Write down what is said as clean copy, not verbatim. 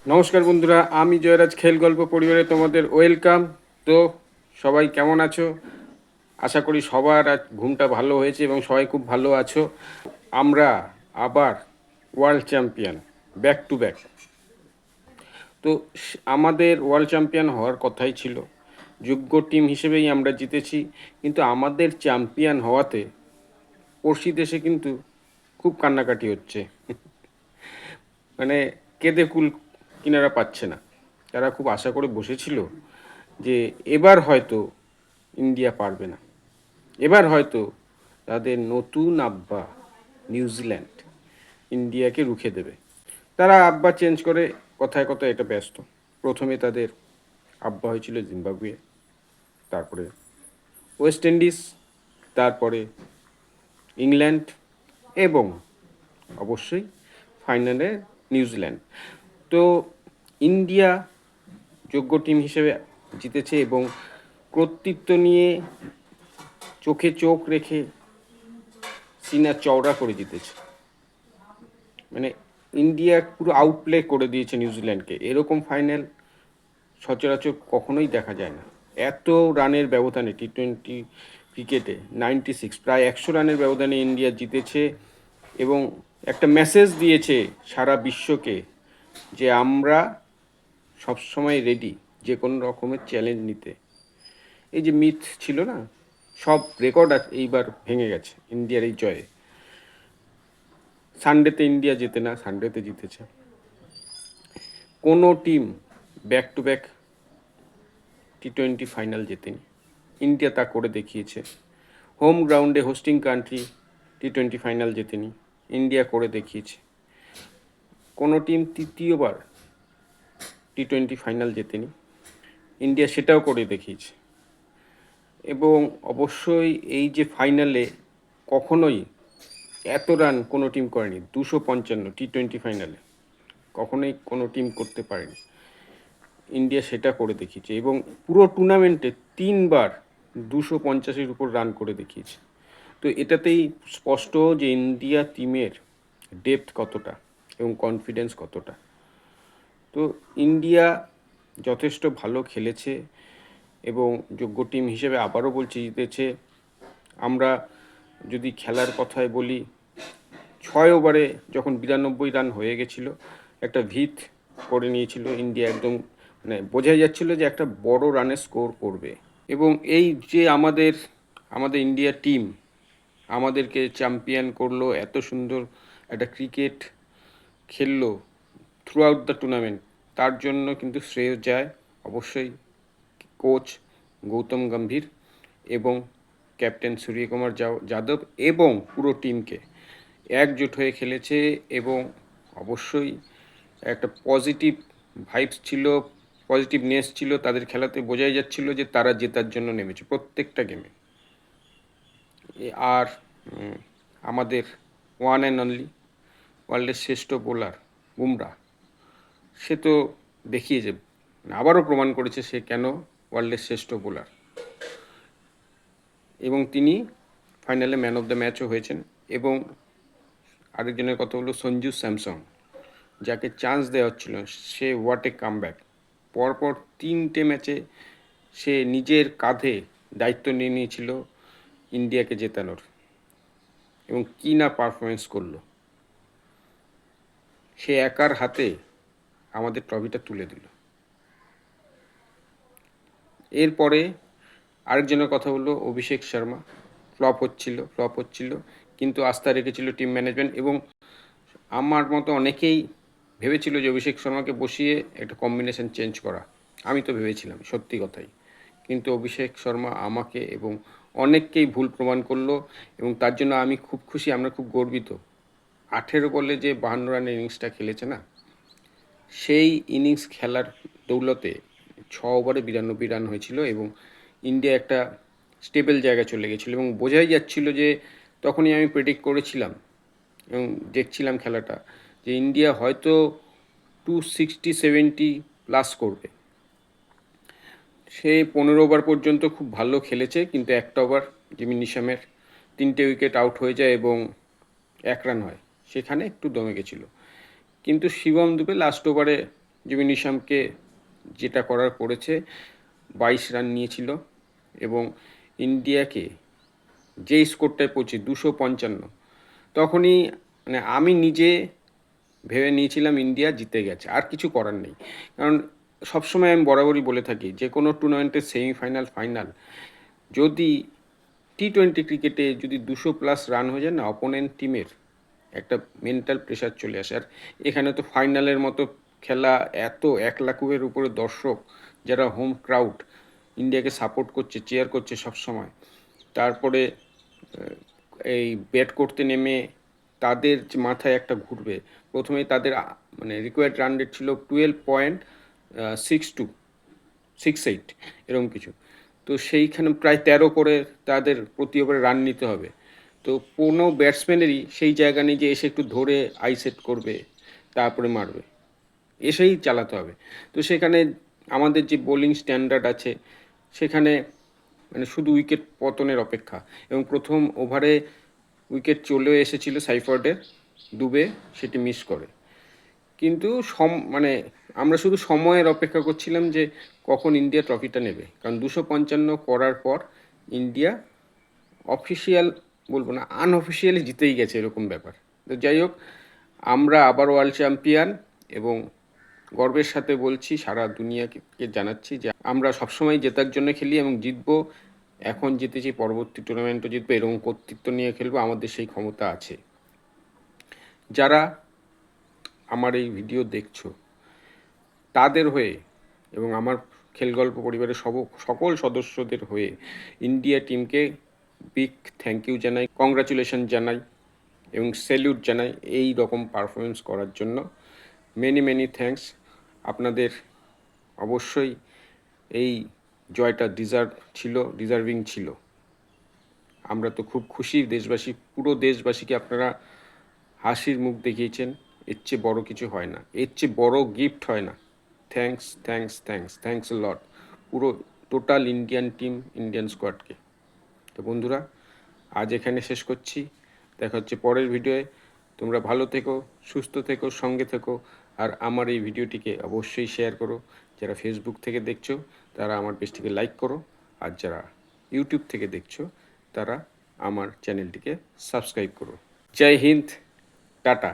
নমস্কার বন্ধুরা, আমি জয়রাজ খেল গল্প পরিবারে তোমাদের ওয়েলকাম। তো সবাই কেমন আছো? আশা করি সবার আজ ঘুমটা ভালো হয়েছে এবং সবাই খুব ভালো আছো। আমরা আবার world champion, back to back. তো আমাদের ওয়ার্ল্ড চ্যাম্পিয়ন হওয়ার কথাই ছিল, যোগ্য টিম হিসেবেই আমরা জিতেছি। কিন্তু আমাদের চ্যাম্পিয়ন হওয়াতে পড়শি দেশে কিন্তু খুব কান্নাকাটি হচ্ছে। মানে কেঁদে কুল কিনারা পাচ্ছে না। তারা খুব আশা করে বসেছিল যে এবার হয়তো ইন্ডিয়া পারবে না, এবার হয়তো তাদের নতুন আব্বা নিউজিল্যান্ড ইন্ডিয়াকে রুখে দেবে। তারা আব্বা চেঞ্জ করে কথায় কথায় এটা ব্যস্ত। প্রথমে তাদের আব্বা হয়েছিল জিম্বাবুয়ে, তারপরে ওয়েস্ট ইন্ডিজ, তারপরে ইংল্যান্ড এবং অবশ্যই ফাইনালে নিউজিল্যান্ড। তো ইন্ডিয়া যোগ্য টিম হিসেবে জিতেছে এবং কর্তৃত্ব নিয়ে চোখে চোখ রেখে সিনা চওড়া করে জিতেছে। মানে ইন্ডিয়া পুরো আউটপ্লে করে দিয়েছে নিউজিল্যান্ডকে। এরকম ফাইনাল সচরাচর কখনোই দেখা যায় না। এত রানের ব্যবধানে টি-20 ক্রিকেটে 96, প্রায় 100 রানের ব্যবধানে ইন্ডিয়া জিতেছে এবং একটা মেসেজ দিয়েছে সারা বিশ্বকে যে আমরা সবসময় রেডি যে কোনো রকমের চ্যালেঞ্জ নিতে। এই যে মিথ ছিল না, সব রেকর্ড এইবার ভেঙে গেছে ইন্ডিয়ার এই জয়ে। সানডেতে ইন্ডিয়া জেতে না, সানডেতে জিতেছে। কোনো টিম ব্যাক টু ব্যাক টি-20 ফাইনাল জেতেনি, ইন্ডিয়া তা করে দেখিয়েছে। হোম গ্রাউন্ডে হোস্টিং কান্ট্রি টি-20 ফাইনাল জেতেনি, ইন্ডিয়া করে দেখিয়েছে। কোনো টিম তৃতীয়বার টি-20 ফাইনাল জেতেনি, ইন্ডিয়া সেটাও করে দেখিয়েছে। এবং অবশ্যই এই যে ফাইনালে কখনোই এত রান কোনো টিম করেনি, 255 টি-20 ফাইনালে কখনোই কোনো টিম করতে পারেনি। ইন্ডিয়া সেটা করে দেখিয়েছে এবং পুরো টুর্নামেন্টে 3বার 250-এর উপর রান করে দেখিয়েছে। তো এটাতেই স্পষ্ট যে ইন্ডিয়া টিমের ডেপথ কতটা এবং কনফিডেন্স কতটা। তো ইন্ডিয়া যথেষ্ট ভালো খেলেছে এবং যোগ্য টিম হিসেবে আবারও বলছি জিতেছে। আমরা যদি খেলার কথায় বলি, 6 ওভারে যখন 92 রান হয়ে গেছিলো, একটা ভিত করে নিয়েছিল ইন্ডিয়া। একদম মানে বোঝাই যাচ্ছিল যে একটা বড় রানের স্কোর করবে। এবং এই যে আমাদের আমাদের ইন্ডিয়া টিম আমাদেরকে চ্যাম্পিয়ন করলো, এত সুন্দর একটা ক্রিকেট খেললো থ্রু আউট দ্য টুর্নামেন্ট, তার জন্য কিন্তু শ্রেয় যায় অবশ্যই কোচ গৌতম গম্ভীর এবং ক্যাপ্টেন সূর্যকুমার যাদব এবং পুরো টিমকে। একজোট হয়ে খেলেছে এবং অবশ্যই একটা পজিটিভ ভাইবস ছিল, পজিটিভনেস ছিল তাদের খেলাতে। বোঝাই যাচ্ছিল যে তারা জেতার জন্য নেমেছে প্রত্যেকটা গেমে। আর আমাদের ওয়ান অ্যান্ড অনলি ওয়ার্ল্ডের শ্রেষ্ঠ বোলার বুমরা, সে তো দেখিয়েছে, আবারও প্রমাণ করেছে সে কেন ওয়ার্ল্ডের শ্রেষ্ঠ বোলার। এবং তিনি ফাইনালে ম্যান অফ দ্য ম্যাচও হয়েছেন। এবং আরেকজনের কথা হলো সঞ্জু স্যামসং, যাকে চান্স দেওয়া হচ্ছিল, সে হোয়াট এ কামব্যাক। পরপর 3টে ম্যাচে সে নিজের কাঁধে দায়িত্ব নিয়ে নিয়েছিল ইন্ডিয়াকে জেতানোর এবং কী না পারফরমেন্স করলো। সে একার হাতে আমাদের ট্রফিটা তুলে দিল। এরপরে আরেকজনের কথা হলো অভিষেক শর্মা। ফ্লপ হচ্ছিল কিন্তু আস্থা রেখেছিল টিম ম্যানেজমেন্ট এবং আমার মতো অনেকেই ভেবেছিল যে অভিষেক শর্মাকে বসিয়ে একটা কম্বিনেশন চেঞ্জ করা। আমি তো ভেবেছিলাম, সত্যি কথাই। কিন্তু অভিষেক শর্মা আমাকে এবং অনেককেই ভুল প্রমাণ করলো এবং তার জন্য আমি খুব খুশি, আমরা খুব গর্বিত। 18 বলে যে 52 রানের ইনিংসটা খেলেছে না, সেই ইনিংস খেলার দৌলতে 6 ওভারে 92 রান হয়েছিল এবং ইন্ডিয়া একটা স্টেবল জায়গায় চলে গেছিলো। এবং বোঝাই যাচ্ছিল যে তখনই আমি প্রেডিক্ট করেছিলাম এবং দেখছিলাম খেলাটা, যে ইন্ডিয়া হয়তো 260-70 প্লাস করবে। সে 15 ওভার পর্যন্ত খুব ভালো খেলেছে, কিন্তু একটা ওভার জিমি নিশামের 3টে উইকেট আউট হয়ে যায় এবং 1 রান হয়, সেখানে একটু দমে গেছিলো। কিন্তু শিবম দুবে লাস্ট ওভারে জিমি নিশামকে যেটা করার করেছে, 22 রান নিয়েছিল এবং ইন্ডিয়াকে যেই স্কোরটায় পৌঁছে 255, তখনই মানে আমি নিজে ভেবে নিয়েছিলাম ইন্ডিয়া জিতে গেছে, আর কিছু করার নেই। কারণ সবসময় আমি বরাবরই বলে থাকি যে কোনো টুর্নামেন্টের সেমিফাইনাল ফাইনাল যদি টি-20 ক্রিকেটে যদি 200+ রান হয়ে যায় না, অপোনেন্ট টিমের একটা মেন্টাল প্রেশার চলে আসে। আর এখানে তো ফাইনালের মতো খেলা, এত 1 লাখের উপরে দর্শক যারা হোম ক্রাউড ইন্ডিয়াকে সাপোর্ট করছে, চেয়ার করছে সবসময়। তারপরে এই ব্যাট করতে নেমে তাদের যে মাথায় একটা ঘুরবে, প্রথমেই তাদের মানে রিকোয়ার্ড রান রেট ছিল 12.6268 এরকম কিছু। তো সেইখানে প্রায় 13 করে তাদের প্রতি ওভারে রান নিতে হবে। তো কোনো ব্যাটসম্যানেরই সেই জায়গা নিয়ে যে এসে একটু ধরে আই সেট করবে তারপরে মারবে, এসেই চালাতে হবে। তো সেখানে আমাদের যে বোলিং স্ট্যান্ডার্ড আছে সেখানে মানে শুধু উইকেট পতনের অপেক্ষা। এবং প্রথম ওভারে উইকেট চলেও এসেছিল সাইফার্ডের, ডুবে সেটি মিস করে। কিন্তু মানে আমরা শুধু সময়ের অপেক্ষা করছিলাম যে কখন ইন্ডিয়া ট্রফিটা নেবে, কারণ 255 করার পর ইন্ডিয়া অফিসিয়াল বলবো না, আনঅফিসিয়ালি জিতেই গেছে এরকম ব্যাপার। তো যাই হোক, আমরা আবার ওয়ার্ল্ড চ্যাম্পিয়ন এবং গর্বের সাথে বলছি, সারা দুনিয়াকে জানাচ্ছি যে আমরা সবসময় জেতার জন্য খেলি এবং জিতবো। এখন জিতেছি, পরবর্তী টুর্নামেন্টও জিতবো, এরকম কর্তৃত্ব নিয়ে খেলবো, আমাদের সেই ক্ষমতা আছে। যারা আমার এই ভিডিও দেখছো তাদের হয়ে এবং আমার খেলগল্প পরিবারের সকল সদস্যদের হয়ে ইন্ডিয়া টিমকে বিগ থ্যাংক ইউ জানাই, কংগ্রাচুলেশন জানাই এবং স্যালিউট জানাই এই রকম পারফরমেন্স করার জন্য। Many many thanks. আপনাদের অবশ্যই এই জয়টা ডিজার্ভিং ছিল। আমরা তো খুব খুশি, দেশবাসী, পুরো দেশবাসীকে আপনারা হাসির মুখ দেখিয়েছেন। এর চেয়ে বড় কিছু হয় না, এর চেয়ে বড় গিফট হয় না। Thanks thanks thanks thanks a lot পুরো টোটাল ইন্ডিয়ান টিম, ইন্ডিয়ান স্কোয়াডকে। তো বন্ধুরা, আজ এখানে শেষ করছি, দেখা হচ্ছে পরের ভিডিওয়ে। তোমরা ভালো থেকো, সুস্থ থেকো, সঙ্গে থেকো। আর আমার এই ভিডিওটিকে অবশ্যই শেয়ার করো। যারা ফেসবুক থেকে দেখছো তারা আমার পেজটিকে লাইক করো, আর যারা ইউটিউব থেকে দেখছো তারা আমার চ্যানেলটিকে সাবস্ক্রাইব করো। জয় হিন্দ, টাটা।